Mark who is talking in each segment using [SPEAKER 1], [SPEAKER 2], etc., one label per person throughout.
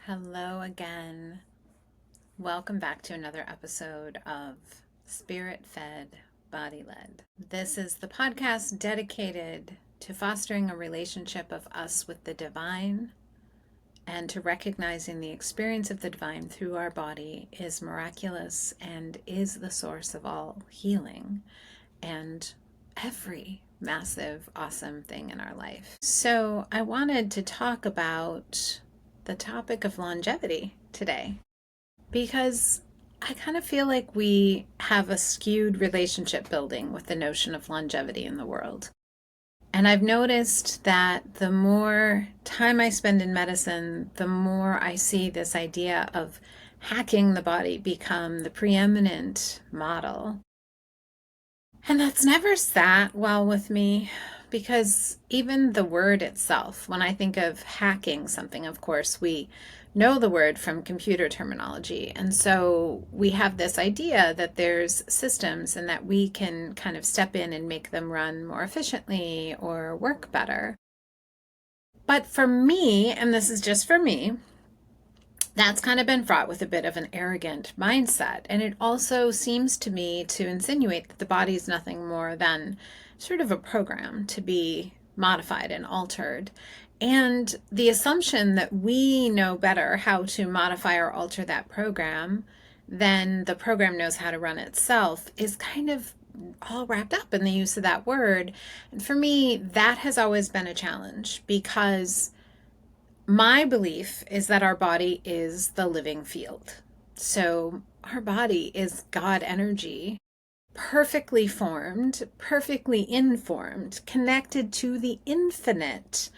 [SPEAKER 1] Hello again. Welcome back to another episode of Spirit Fed, Body Led. This is the podcast dedicated to fostering a relationship of us with the divine and to recognizing the experience of the divine through our body is miraculous and is the source of all healing and every massive, awesome thing in our life. So, I wanted to talk about the topic of longevity today because I kind of feel like we have a skewed relationship building with the notion of longevity in the world. And I've noticed that the more time I spend in medicine, the more I see this idea of hacking the body become the preeminent model. And that's never sat well with me because even the word itself, when I think of hacking something, of course, we know the word from computer terminology. And so we have this idea that there's systems and that we can kind of step in and make them run more efficiently or work better. But for me, and this is just for me, that's kind of been fraught with a bit of an arrogant mindset. And it also seems to me to insinuate that the body is nothing more than sort of a program to be modified and altered. And the assumption that we know better how to modify or alter that program than the program knows how to run itself is kind of all wrapped up in the use of that word. And for me, that has always been a challenge because my belief is that our body is the living field. So our body is God energy, perfectly formed, perfectly informed, connected to the infinite.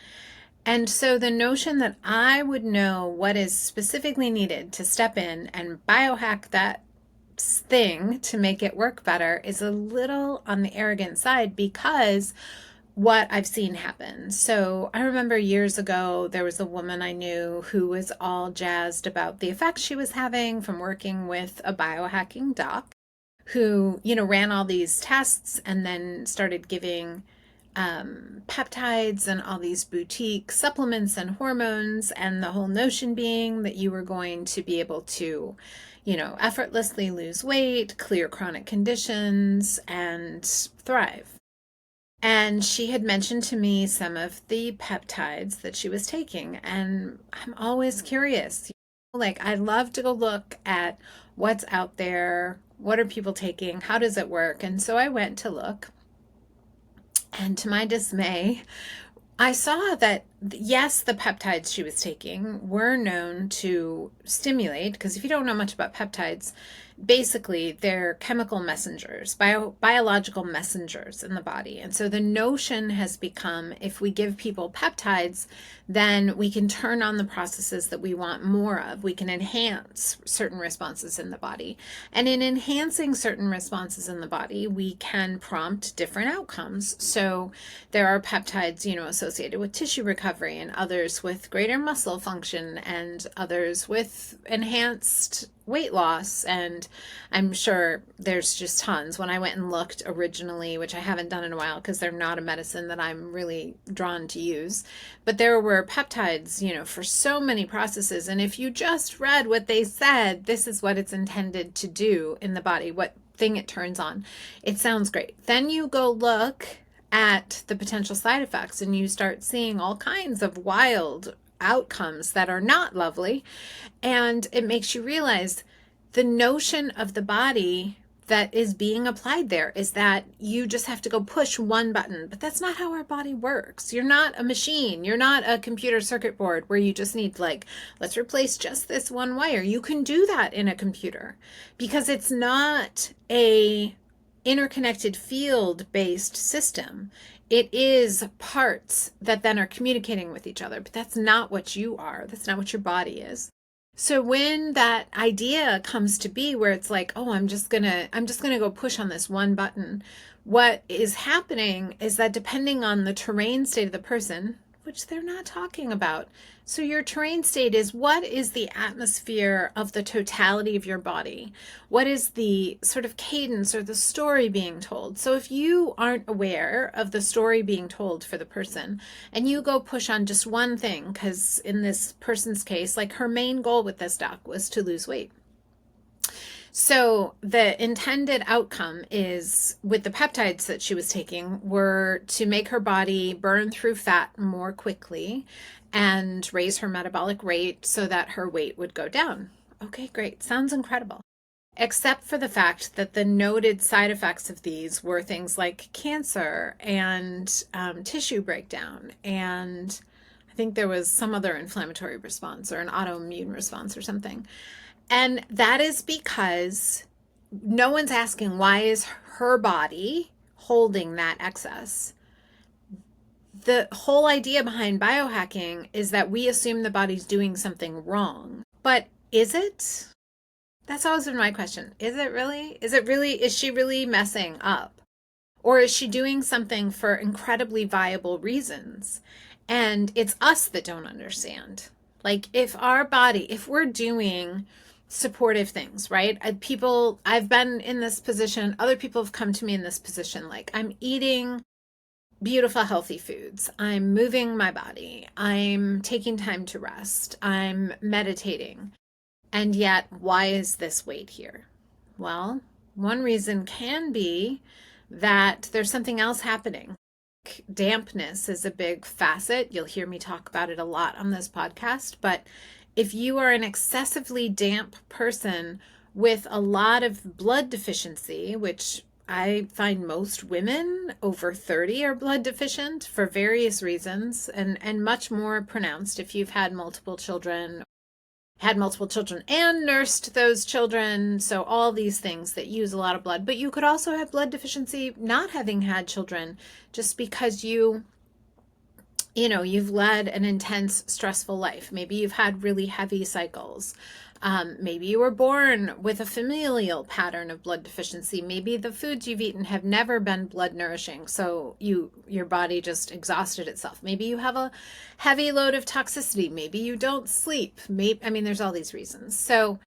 [SPEAKER 1] And so the notion that I would know what is specifically needed to step in and biohack that thing to make it work better is a little on the arrogant side because what I've seen happen. So I remember years ago, there was a woman I knew who was all jazzed about the effects she was having from working with a biohacking doc who, ran all these tests and then started giving peptides and all these boutique supplements and hormones. And the whole notion being that you were going to be able to, effortlessly lose weight, clear chronic conditions, and thrive. And she had mentioned to me some of the peptides that she was taking. And I'm always curious. Like, I love to go look at what's out there. What are people taking? How does it work? And so I went to look. And to my dismay, I saw that, yes, the peptides she was taking were known to stimulate, because if you don't know much about peptides, basically they're chemical messengers, biological messengers in the body. And so the notion has become if we give people peptides, then we can turn on the processes that we want more of. We can enhance certain responses in the body. And in enhancing certain responses in the body, we can prompt different outcomes. So there are peptides, associated with tissue recovery and others with greater muscle function and others with enhanced weight loss. And I'm sure there's just tons. When I went and looked originally, which I haven't done in a while because they're not a medicine that I'm really drawn to use, but there were peptides, for so many processes. And if you just read what they said, this is what it's intended to do in the body, what thing it turns on, it sounds great. Then you go look at the potential side effects and you start seeing all kinds of wild outcomes that are not lovely. And it makes you realize the notion of the body that is being applied there is that you just have to go push one button. But that's not how our body works. You're not a machine. You're not a computer circuit board where you just need, like, let's replace just this one wire. You can do that in a computer because it's not a interconnected field-based system. It is parts that then are communicating with each other, but that's not what you are. That's not what your body is. So when that idea comes to be where it's like, oh, I'm just gonna go push on this one button, what is happening is that depending on the terrain state of the person, which they're not talking about So your terrain state is, what is the atmosphere of the totality of your body? What is the sort of cadence or the story being told? So if you aren't aware of the story being told for the person and you go push on just one thing, because in this person's case, like her main goal with this doc was to lose weight. So the intended outcome is, with the peptides that she was taking, were to make her body burn through fat more quickly and raise her metabolic rate so that her weight would go down. Okay, great. Sounds incredible. Except for the fact that the noted side effects of these were things like cancer and tissue breakdown, and I think there was some other inflammatory response or an autoimmune response or something. And that is because no one's asking, why is her body holding that excess? The whole idea behind biohacking is that we assume the body's doing something wrong. But is it? That's always been my question. Is it really? Is she really messing up? Or is she doing something for incredibly viable reasons? And it's us that don't understand. Like, if we're doing supportive things, right? I've been in this position, other people have come to me in this position. Like, I'm eating beautiful, healthy foods. I'm moving my body. I'm taking time to rest. I'm meditating. And yet, why is this weight here? Well, one reason can be that there's something else happening. Dampness is a big facet. You'll hear me talk about it a lot on this podcast. But if you are an excessively damp person with a lot of blood deficiency, which I find most women over 30 are blood deficient for various reasons, and much more pronounced if you've had multiple children and nursed those children. So all these things that use a lot of blood. But you could also have blood deficiency not having had children, just because you've led an intense, stressful life. Maybe you've had really heavy cycles. Maybe you were born with a familial pattern of blood deficiency. Maybe the foods you've eaten have never been blood nourishing, so your body just exhausted itself. Maybe you have a heavy load of toxicity. Maybe you don't sleep. There's all these reasons. So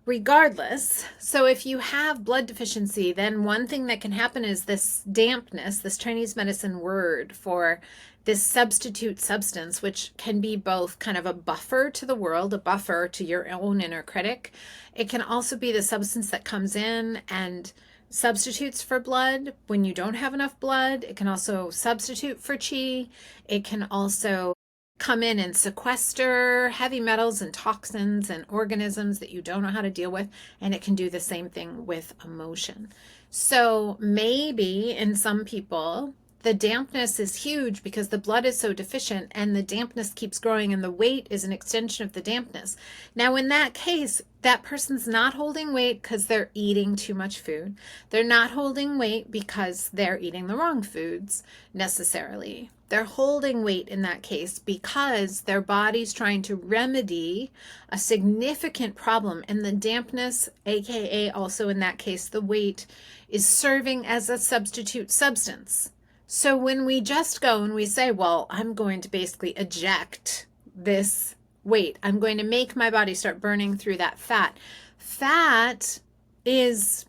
[SPEAKER 1] regardless, so if you have blood deficiency, then one thing that can happen is this dampness, this Chinese medicine word for this substitute substance, which can be both kind of a buffer to the world, a buffer to your own inner critic. It can also be the substance that comes in and substitutes for blood when you don't have enough blood. It can also substitute for qi. It can also come in and sequester heavy metals and toxins and organisms that you don't know how to deal with. And it can do the same thing with emotion. So maybe in some people, the dampness is huge because the blood is so deficient and the dampness keeps growing and the weight is an extension of the dampness. Now, in that case, that person's not holding weight because they're eating too much food. They're not holding weight because they're eating the wrong foods necessarily. They're holding weight in that case because their body's trying to remedy a significant problem. And the dampness, aka also in that case, the weight, is serving as a substitute substance. So when we just go and we say, well, I'm going to basically eject this weight, I'm going to make my body start burning through that fat. Fat is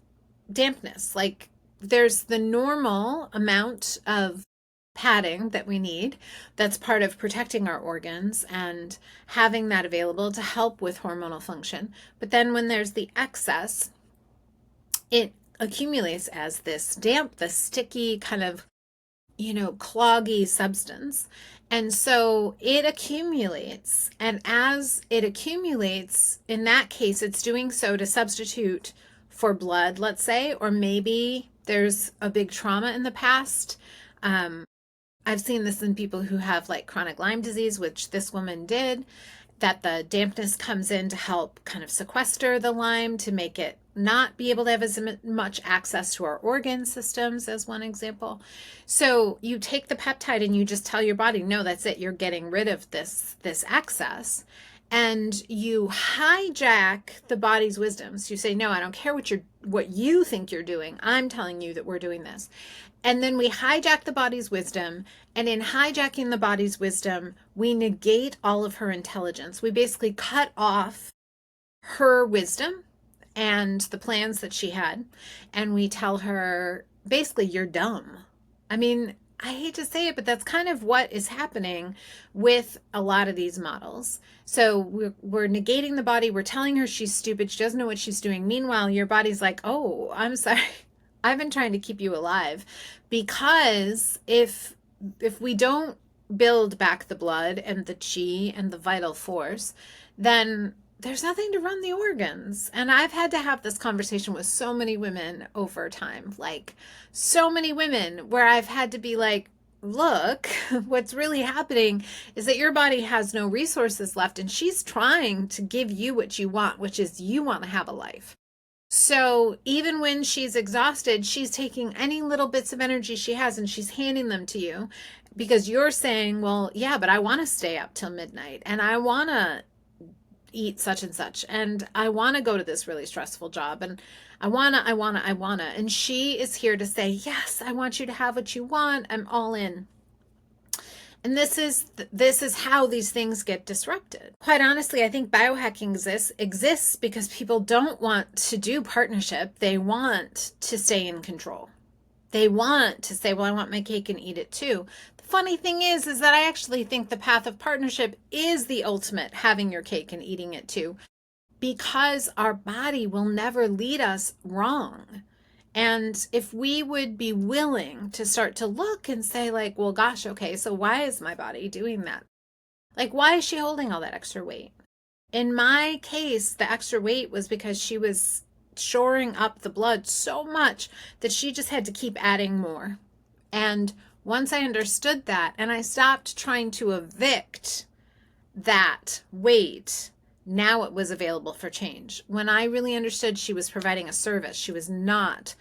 [SPEAKER 1] dampness. Like, there's the normal amount of padding that we need. That's part of protecting our organs and having that available to help with hormonal function. But then when there's the excess, it accumulates as this damp, the sticky kind of cloggy substance. And so it accumulates. And as it accumulates, in that case, it's doing so to substitute for blood, let's say, or maybe there's a big trauma in the past. I've seen this in people who have like chronic Lyme disease, which this woman did, that the dampness comes in to help kind of sequester the Lyme, to make it not be able to have as much access to our organ systems, as one example. So you take the peptide and you just tell your body, no, that's it. You're getting rid of this excess. And you hijack the body's wisdom. So you say, no, I don't care what you think you're doing. I'm telling you that we're doing this. And then we hijack the body's wisdom. And in hijacking the body's wisdom, we negate all of her intelligence. We basically cut off her wisdom and the plans that she had. And we tell her, basically, you're dumb. I mean, I hate to say it, but that's kind of what is happening with a lot of these models. So we're negating the body. We're telling her she's stupid. She doesn't know what she's doing. Meanwhile, your body's like, oh, I'm sorry. I've been trying to keep you alive. Because if we don't build back the blood and the chi and the vital force, then there's nothing to run the organs. And I've had to have this conversation with so many women over time, like so many women where I've had to be like, look, what's really happening is that your body has no resources left, and she's trying to give you what you want, which is you want to have a life. So even when she's exhausted, she's taking any little bits of energy she has and she's handing them to you because you're saying, well, yeah, but I want to stay up till midnight and I want to eat such and such, and I want to go to this really stressful job, and I want to. And she is here to say, yes, I want you to have what you want. I'm all in. And this is how these things get disrupted. Quite honestly, I think biohacking exists because people don't want to do partnership. They want to stay in control. They want to say, well, I want my cake and eat it too. The funny thing is that I actually think the path of partnership is the ultimate having your cake and eating it too, because our body will never lead us wrong. And if we would be willing to start to look and say like, well, gosh, okay, so why is my body doing that? Like, why is she holding all that extra weight? In my case, the extra weight was because she was shoring up the blood so much that she just had to keep adding more. And once I understood that and I stopped trying to evict that weight, now it was available for change. When I really understood she was providing a service, she was not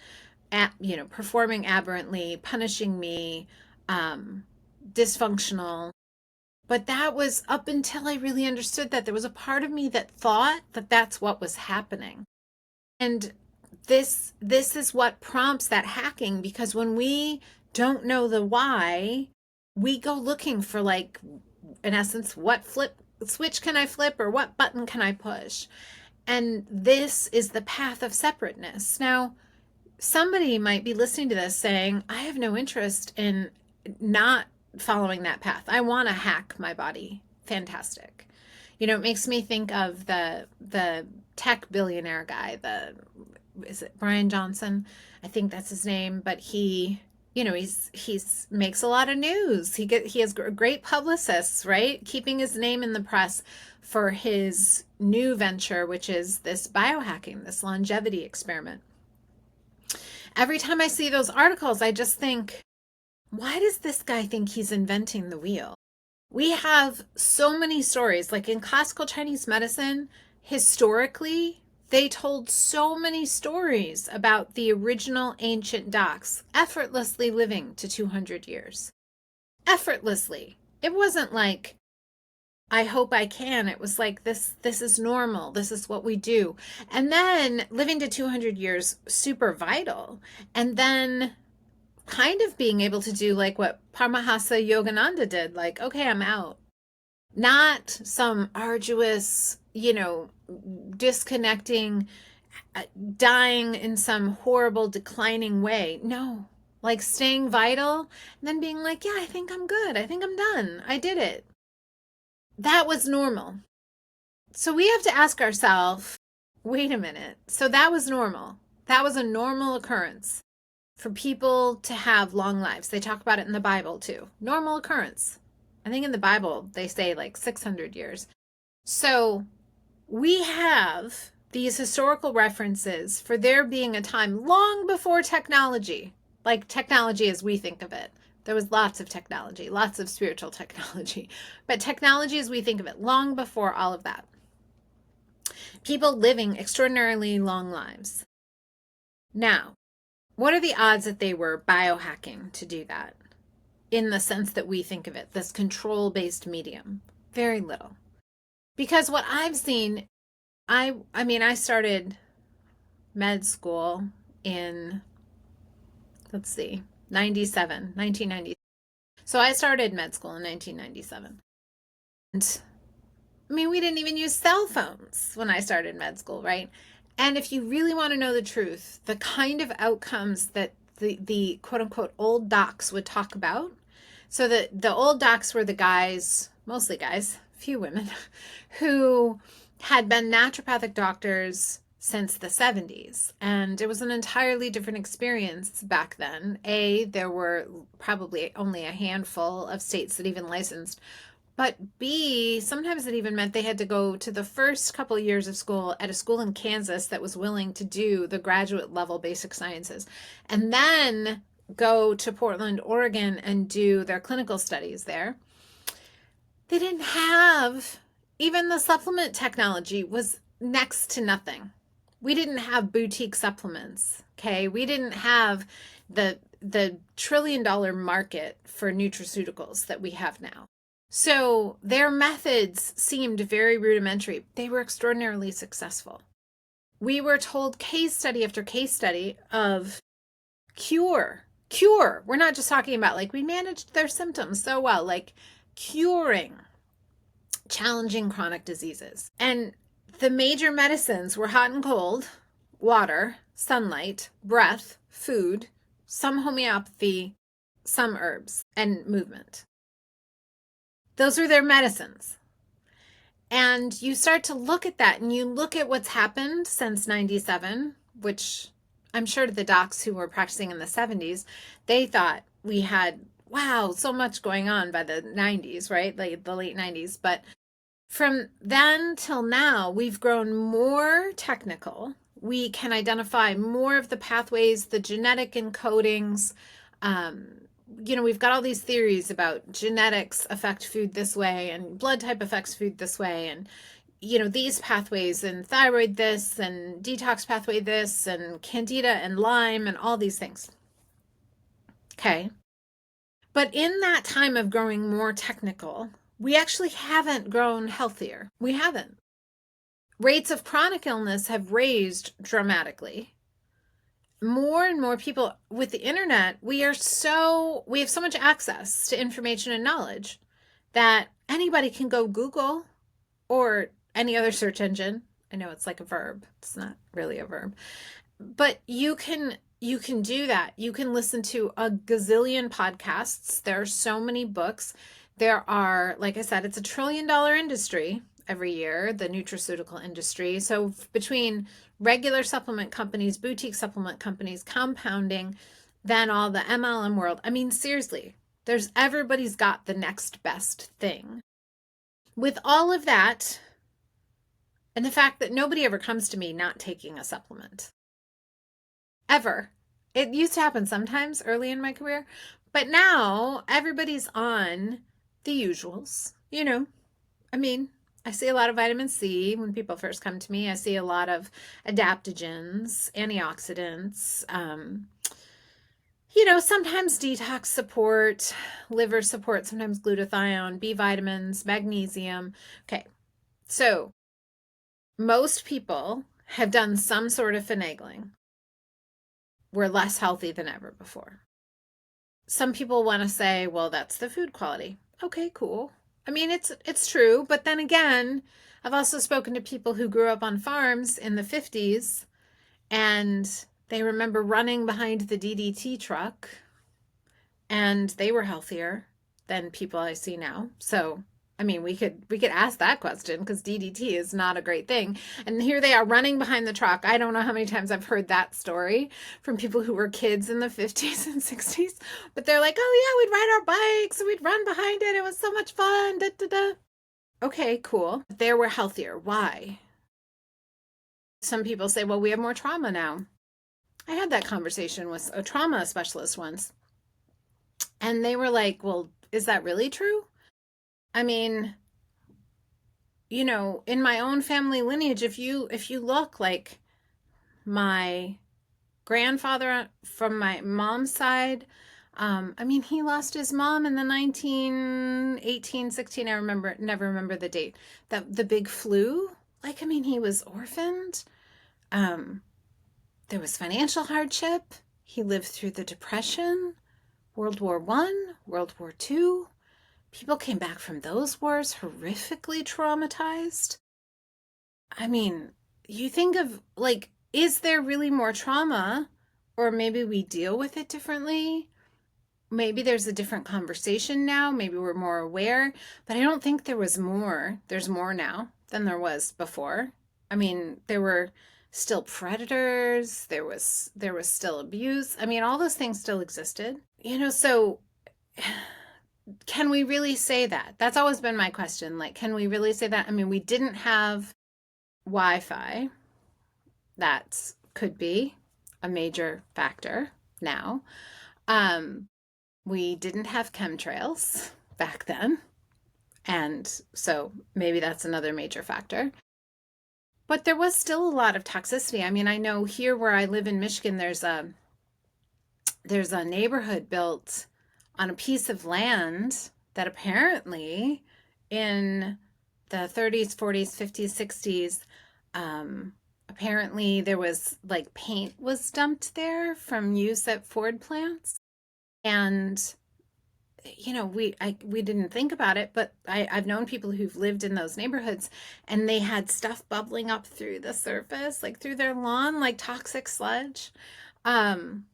[SPEAKER 1] performing aberrantly, punishing me, dysfunctional. But that was up until I really understood that. There was a part of me that thought that that's what was happening. And this is what prompts that hacking, because when we don't know the why, we go looking for, like, in essence, what switch can I flip or what button can I push? And this is the path of separateness. Now, somebody might be listening to this saying, I have no interest in not following that path. I want to hack my body. Fantastic. You know, it makes me think of the tech billionaire guy, is it Brian Johnson? I think that's his name, but he's makes a lot of news. He has great publicists, right? Keeping his name in the press for his new venture, which is this biohacking, this longevity experiment. Every time I see those articles, I just think, why does this guy think he's inventing the wheel? We have so many stories, like in classical Chinese medicine, historically, they told so many stories about the original ancient docs effortlessly living to 200 years. Effortlessly. It wasn't like, I hope I can. It was like, this is normal. This is what we do. And then living to 200 years, super vital. And then kind of being able to do like what Paramahansa Yogananda did, like, okay, I'm out. Not some arduous, disconnecting, dying in some horrible declining way. No, like staying vital and then being like, yeah, I think I'm good. I think I'm done. I did it. That was normal. So we have to ask ourselves, wait a minute. So that was normal. That was a normal occurrence for people to have long lives. They talk about it in the Bible too. Normal occurrence. I think in the Bible they say like 600 years. So we have these historical references for there being a time long before technology, like technology as we think of it. There was lots of technology, lots of spiritual technology, but technology as we think of it, long before all of that. People living extraordinarily long lives. Now, what are the odds that they were biohacking to do that in the sense that we think of it, this control-based medium? Very little. Because what I've seen, I started med school in, 1990. So I started med school in 1997. And I mean, we didn't even use cell phones when I started med school, right? And if you really want to know the truth, the kind of outcomes that the quote unquote old docs would talk about. So the old docs were the guys, mostly guys, few women, who had been naturopathic doctors since the 70s. And it was an entirely different experience back then. There were probably only a handful of states that even licensed, but B, sometimes it even meant they had to go to the first couple of years of school at a school in Kansas that was willing to do the graduate level basic sciences, and then go to Portland, Oregon, and do their clinical studies there. They didn't have, even the supplement technology was next to nothing. We didn't have boutique supplements, okay? We didn't have the trillion-dollar market for nutraceuticals that we have now. So their methods seemed very rudimentary. They were extraordinarily successful. We were told case study after case study of cure. We're not just talking about like we managed their symptoms so well, like curing challenging chronic diseases. And the major medicines were hot and cold, water, sunlight, breath, food, some homeopathy, some herbs, and movement. Those are their medicines. And you start to look at that and you look at what's happened since 97, which I'm sure the docs who were practicing in the 70s, they thought we had, wow, so much going on by the 90s, right? Like the late 90s. But from then till now, we've grown more technical. We can identify more of the pathways, the genetic encodings, we've got all these theories about genetics affect food this way and blood type affects food this way. And, these pathways and thyroid this and detox pathway this and candida and Lyme and all these things. Okay. But in that time of growing more technical, we actually haven't grown healthier. We haven't. Rates of chronic illness have raised dramatically. More and more people with the internet, we have so much access to information and knowledge that anybody can go Google or any other search engine. I know it's like a verb. It's not really a verb. But you can do that. You can listen to a gazillion podcasts. There are so many books. There are, like I said, it's $1 trillion industry every year, the nutraceutical industry. So between regular supplement companies, boutique supplement companies, compounding, then all the MLM world. I mean, seriously, everybody's got the next best thing. With all of that, and the fact that nobody ever comes to me not taking a supplement. Ever. It used to happen sometimes early in my career, but now everybody's on the usuals. I see a lot of vitamin C when people first come to me. I see a lot of adaptogens, antioxidants, sometimes detox support, liver support, sometimes glutathione, B vitamins, magnesium. Okay, so most people have done some sort of finagling. We're less healthy than ever before. Some people want to say, well, that's the food quality. Okay, cool. I mean, it's true. But then again, I've also spoken to people who grew up on farms in the 50s and they remember running behind the DDT truck and they were healthier than people I see now. So, I mean, we could ask that question because DDT is not a great thing. And here they are running behind the truck. I don't know how many times I've heard that story from people who were kids in the 50s and 60s, but they're like, oh yeah, we'd ride our bikes and we'd run behind it. It was so much fun. Da, da, da. Okay, cool. They were healthier. Why? Some people say, well, we have more trauma now. I had that conversation with a trauma specialist once. And they were like, well, is that really true? I mean, in my own family lineage, if you look, like my grandfather from my mom's side, he lost his mom in the 1918, 16, never remember the date, the big flu. He was orphaned. There was financial hardship. He lived through the Depression. World War One, World War Two. People came back from those wars horrifically traumatized. I mean, you think of like, is there really more trauma? Or maybe we deal with it differently. Maybe there's a different conversation now. Maybe we're more aware. But I don't think there was more. There's more now than there was before. I mean, there were still predators, there was still abuse. I mean, all those things still existed. So can we really say that? That's always been my question. Like, can we really say that? I mean, we didn't have Wi-Fi. That could be a major factor now. Um, we didn't have chemtrails back then. And so maybe that's another major factor. But there was still a lot of toxicity. I mean, I know here where I live in Michigan, there's a neighborhood built on a piece of land that apparently in the 30s, 40s, 50s, 60s, apparently there was like paint was dumped there from use at Ford plants. And we didn't think about it, but I've known people who've lived in those neighborhoods, and they had stuff bubbling up through the surface, like through their lawn, like toxic sludge. Um,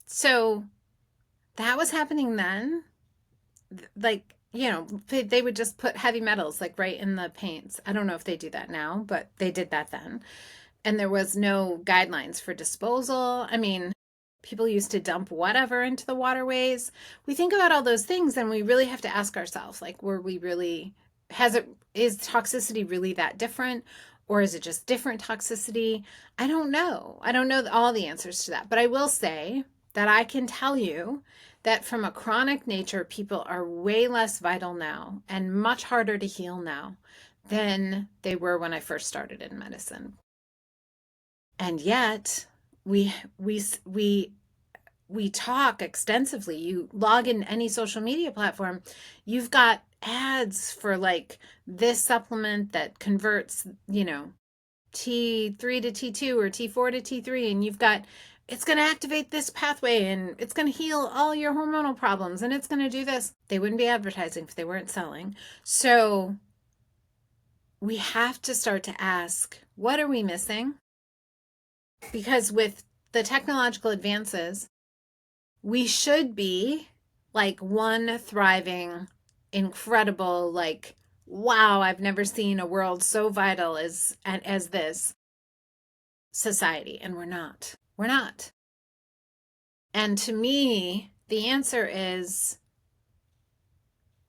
[SPEAKER 1] so that was happening then. Like, they would just put heavy metals like right in the paints. I don't know if they do that now, but they did that then. And there was no guidelines for disposal. I mean, people used to dump whatever into the waterways. We think about all those things and we really have to ask ourselves, like, is toxicity really that different? Or is it just different toxicity? I don't know. I don't know all the answers to that. But I will say that I can tell you that from a chronic nature, people are way less vital now and much harder to heal now than they were when I first started in medicine. And yet, we we we we talk extensively. You log in any social media platform, you've got ads for like this supplement that converts, T3 to T2 or T4 to T3, and you've got it's going to activate this pathway and it's going to heal all your hormonal problems and it's going to do this. They wouldn't be advertising if they weren't selling. So we have to start to ask, what are we missing? Because with the technological advances, we should be like one thriving, incredible, like, wow, I've never seen a world so vital as this society. And we're not. We're not. And to me, the answer is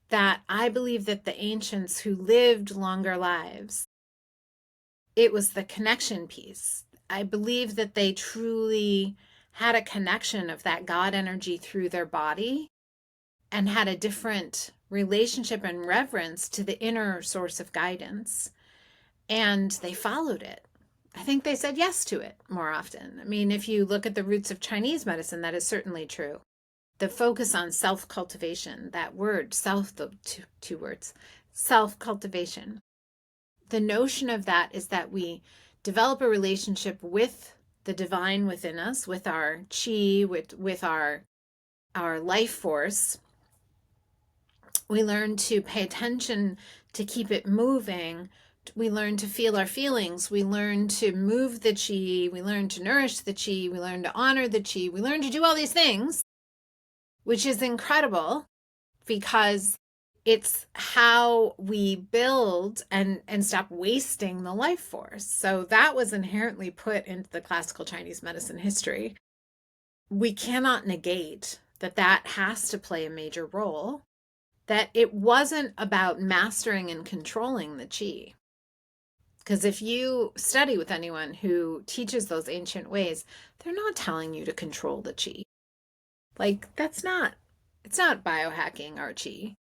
[SPEAKER 1] that I believe that the ancients who lived longer lives, it was the connection piece. I believe that they truly had a connection of that God energy through their body and had a different relationship and reverence to the inner source of guidance. And they followed it. I think they said yes to it more often. I mean, if you look at the roots of Chinese medicine, that is certainly true. The focus on self cultivation, that word, self, the two words, self cultivation. The notion of that is that we develop a relationship with the divine within us, with our chi, with our life force. We learn to pay attention to keep it moving. We learn to feel our feelings. We learn to move the chi. We learn to nourish the chi. We learn to honor the chi. We learn to do all these things, which is incredible because it's how we build and stop wasting the life force. So that was inherently put into the classical Chinese medicine history. We cannot negate that has to play a major role, that it wasn't about mastering and controlling the chi. Because if you study with anyone who teaches those ancient ways, they're not telling you to control the chi. Like, it's not biohacking our chi.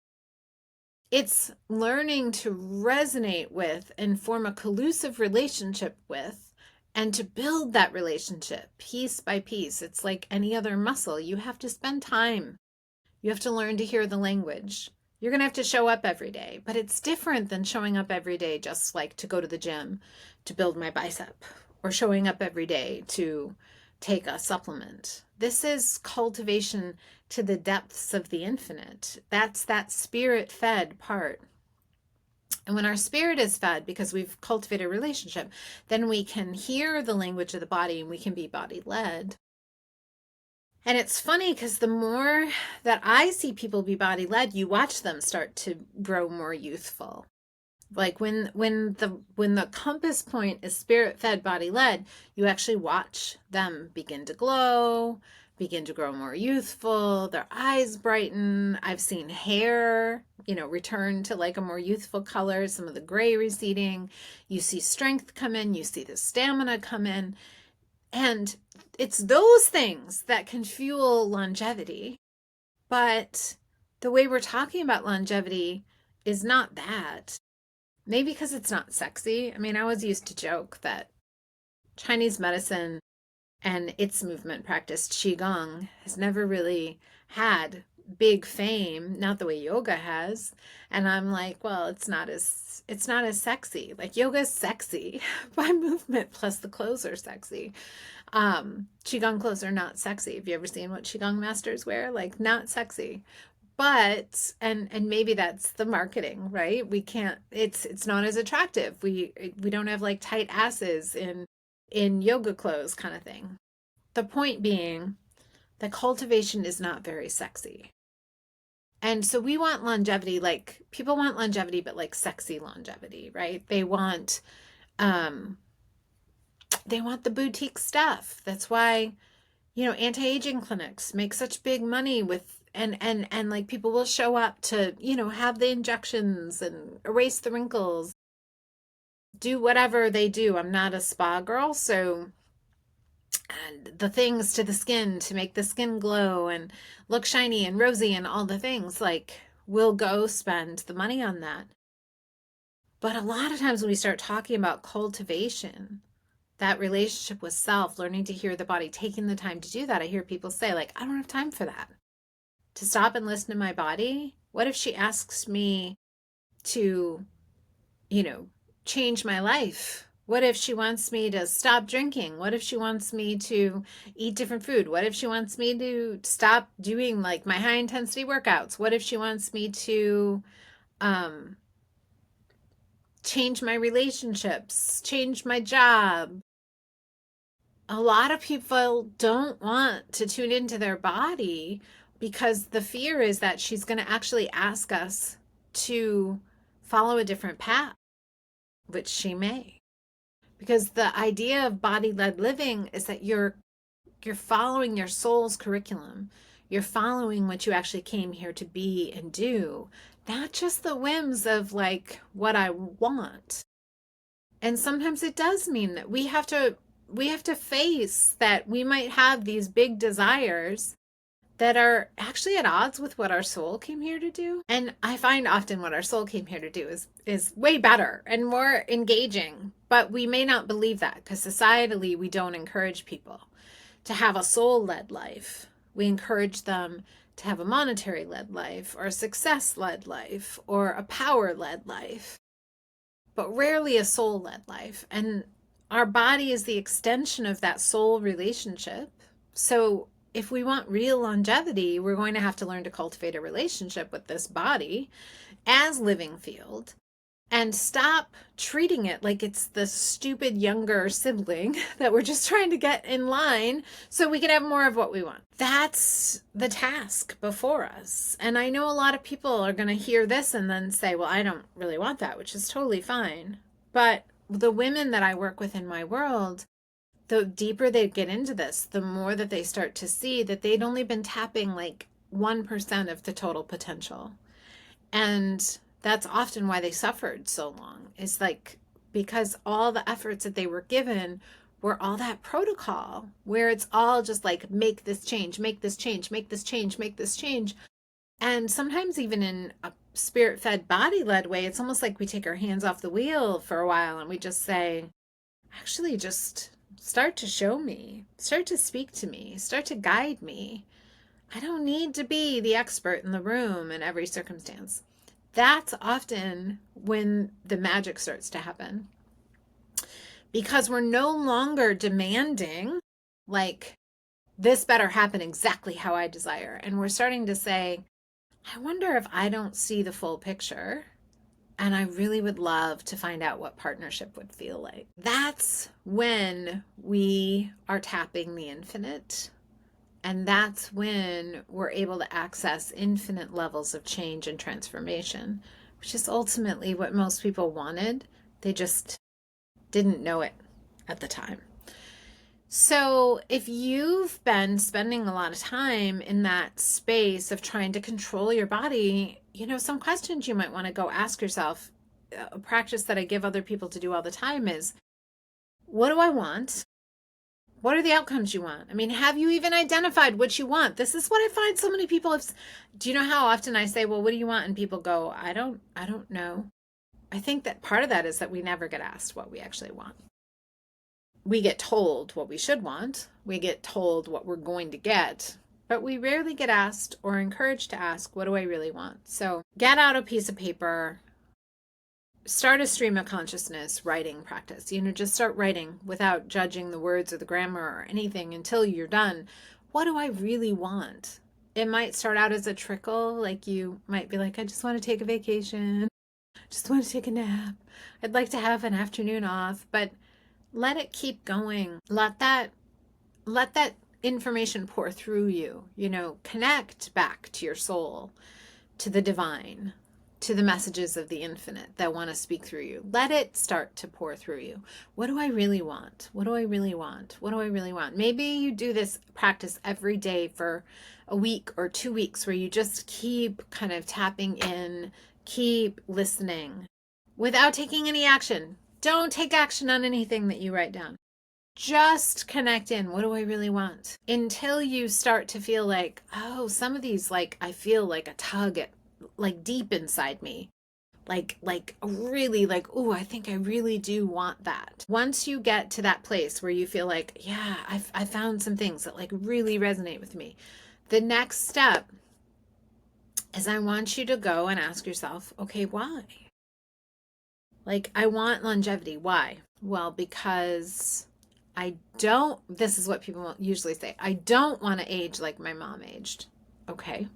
[SPEAKER 1] It's learning to resonate with and form a collusive relationship with and to build that relationship piece by piece. It's like any other muscle. You have to spend time. You have to learn to hear the language. You're going to have to show up every day, but it's different than showing up every day just like to go to the gym to build my bicep or showing up every day to take a supplement. This is cultivation to the depths of the infinite. That's that spirit fed part. And when our spirit is fed, because we've cultivated a relationship, then we can hear the language of the body and we can be body led. And it's funny because the more that I see people be body led, you watch them start to grow more youthful. Like when the compass point is spirit fed, body led, you actually watch them begin to glow, begin to grow more youthful, their eyes brighten. I've seen hair, return to like a more youthful color, some of the gray receding. You see strength come in, you see the stamina come in. And it's those things that can fuel longevity. But the way we're talking about longevity is not that. Maybe because it's not sexy. I mean, I was used to joke that Chinese medicine and its movement practice, Qigong, has never really had big fame, not the way yoga has. And I'm like, well, it's not as sexy. Like yoga is sexy by movement, plus the clothes are sexy. Qigong clothes are not sexy. Have you ever seen what Qigong masters wear? Like not sexy. But and maybe that's the marketing, right? We can't, it's not as attractive. We don't have like tight asses in yoga clothes kind of thing. The point being that cultivation is not very sexy. And so we want longevity, like people want longevity, but like sexy longevity, right? They want the boutique stuff. That's why, anti-aging clinics make such big money with and like people will show up to, have the injections and erase the wrinkles, do whatever they do. I'm not a spa girl, so and the things to the skin to make the skin glow and look shiny and rosy and all the things, like we'll go spend the money on that. But a lot of times when we start talking about cultivation, that relationship with self, learning to hear the body, taking the time to do that, I hear people say, like, I don't have time for that. To stop and listen to my body? What if she asks me to, change my life? What if she wants me to stop drinking? What if she wants me to eat different food? What if she wants me to stop doing like my high intensity workouts? What if she wants me to change my relationships, change my job? A lot of people don't want to tune into their body because the fear is that she's going to actually ask us to follow a different path, which she may. Because the idea of body-led living is that you're following your soul's curriculum. You're following what you actually came here to be and do, not just the whims of like what I want. And sometimes it does mean that we have to face that we might have these big desires that are actually at odds with what our soul came here to do. And I find often what our soul came here to do is way better and more engaging. But we may not believe that because societally we don't encourage people to have a soul-led life. We encourage them to have a monetary-led life or a success-led life or a power-led life, but rarely a soul-led life. And our body is the extension of that soul relationship. So if we want real longevity, we're going to have to learn to cultivate a relationship with this body as living field and stop treating it like it's the stupid younger sibling that we're just trying to get in line so we can have more of what we want. That's the task before us. And I know a lot of people are going to hear this and then say, well, I don't really want that, which is totally fine. But the women that I work with in my world, the deeper they get into this, the more that they start to see that they'd only been tapping like 1% of the total potential. And that's often why they suffered so long. It's like because all the efforts that they were given were all that protocol where it's all just like, make this change, make this change, make this change, make this change. And sometimes even in a spirit-fed, body-led way, it's almost like we take our hands off the wheel for a while and we just say, actually just start to show me, start to speak to me, start to guide me. I don't need to be the expert in the room in every circumstance. That's often when the magic starts to happen. Because we're no longer demanding Like, this better happen exactly how I desire. And we're starting to say, I wonder if I don't see the full picture. And I really would love to find out what partnership would feel like. That's when we are tapping the infinite. And that's when we're able to access infinite levels of change and transformation, which is ultimately what most people wanted. They just didn't know it at the time. So, if you've been spending a lot of time in that space of trying to control your body, some questions you might want to go ask yourself. A practice that I give other people to do all the time is, what do I want? What are the outcomes you want? I mean, have you even identified what you want? This is what I find so many people have. Do you know how often I say, well, what do you want? And people go, I don't know. I think that part of that is that we never get asked what we actually want. We get told what we should want. We get told what we're going to get, but we rarely get asked or encouraged to ask, what do I really want? So get out a piece of paper, start a stream of consciousness writing practice. Just start writing without judging the words or the grammar or anything until you're done. What do I really want? It might start out as a trickle, like you might be like, I just want to take a vacation, just want to take a nap. I'd like to have an afternoon off, but let it keep going. Let that information pour through you. Connect back to your soul, to the divine, to the messages of the infinite that want to speak through you. Let it start to pour through you. What do I really want? What do I really want? What do I really want? Maybe you do this practice every day for a week or 2 weeks where you just keep kind of tapping in, keep listening without taking any action. Don't take action on anything that you write down. Just connect in. What do I really want? Until you start to feel like, oh, some of these, like, I feel like a tug at, like, deep inside me. Like really, like, oh, I think I really do want that. Once you get to that place where you feel like, yeah, I found some things that like really resonate with me. The next step is I want you to go and ask yourself, okay, why? Like, I want longevity. Why? Well, because this is what people usually say, I don't want to age like my mom aged. Okay.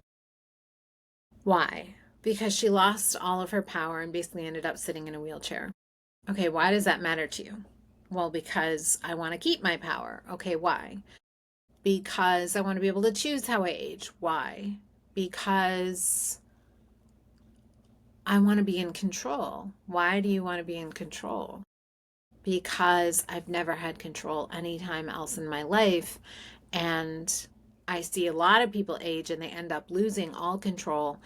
[SPEAKER 1] Why? Because she lost all of her power and basically ended up sitting in a wheelchair. Okay, why does that matter to you? Well, because I want to keep my power. Okay, why? Because I want to be able to choose how I age. Why? Because I want to be in control. Why do you want to be in control? Because I've never had control anytime else in my life. And I see a lot of people age and they end up losing all control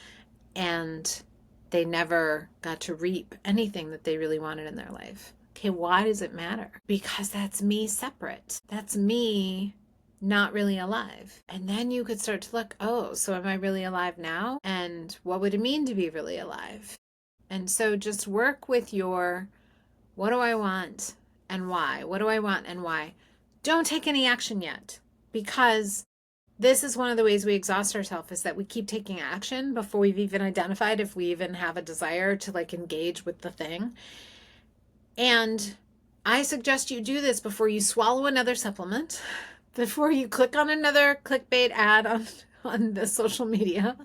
[SPEAKER 1] and they never got to reap anything that they really wanted in their life. Okay, why does it matter? Because that's me separate. That's me not really alive. And then you could start to look, oh, so am I really alive now? And what would it mean to be really alive? And so just work with your, what do I want and why? What do I want and why? Don't take any action yet, because this is one of the ways we exhaust ourselves, is that we keep taking action before we've even identified if we even have a desire to like engage with the thing. And I suggest you do this before you swallow another supplement, before you click on another clickbait ad on the social media,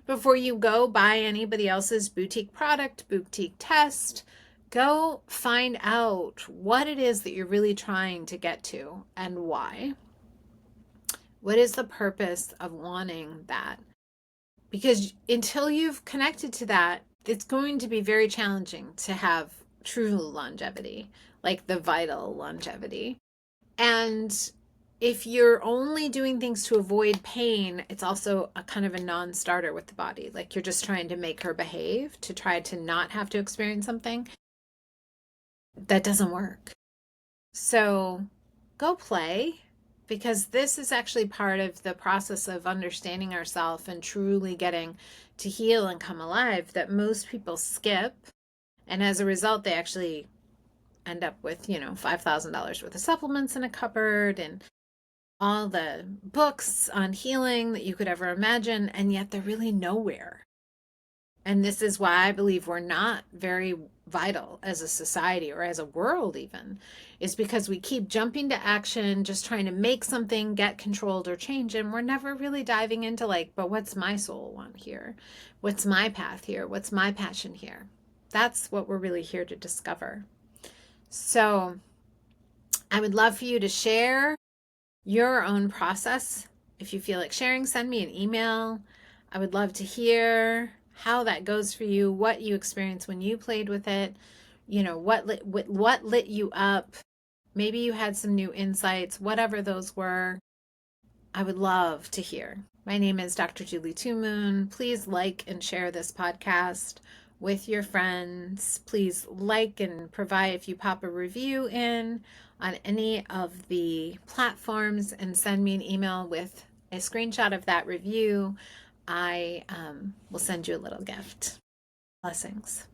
[SPEAKER 1] before you go buy anybody else's boutique product, boutique test. Go find out what it is that you're really trying to get to and why. What is the purpose of wanting that? Because until you've connected to that, it's going to be very challenging to have true longevity, like the vital longevity. And if you're only doing things to avoid pain, it's also a kind of a non-starter with the body. Like you're just trying to make her behave, to try to not have to experience something. That doesn't work. So go play, because this is actually part of the process of understanding ourselves and truly getting to heal and come alive that most people skip. And as a result, they actually end up with, $5,000 worth of supplements in a cupboard and all the books on healing that you could ever imagine. And yet they're really nowhere. And this is why I believe we're not very vital as a society or as a world, even, is because we keep jumping to action, just trying to make something get controlled or change. And we're never really diving into, like, but what's my soul want here? What's my path here? What's my passion here? That's what we're really here to discover. So I would love for you to share your own process. If you feel like sharing, send me an email. I would love to hear how that goes for you, what you experienced when you played with it, what lit you up. Maybe you had some new insights, whatever those were. I would love to hear. My name is Dr. Julie TwoMoon. Please like and share this podcast with your friends. Please like and provide, if you pop a review in on any of the platforms, and send me an email with a screenshot of that review. I will send you a little gift. Blessings.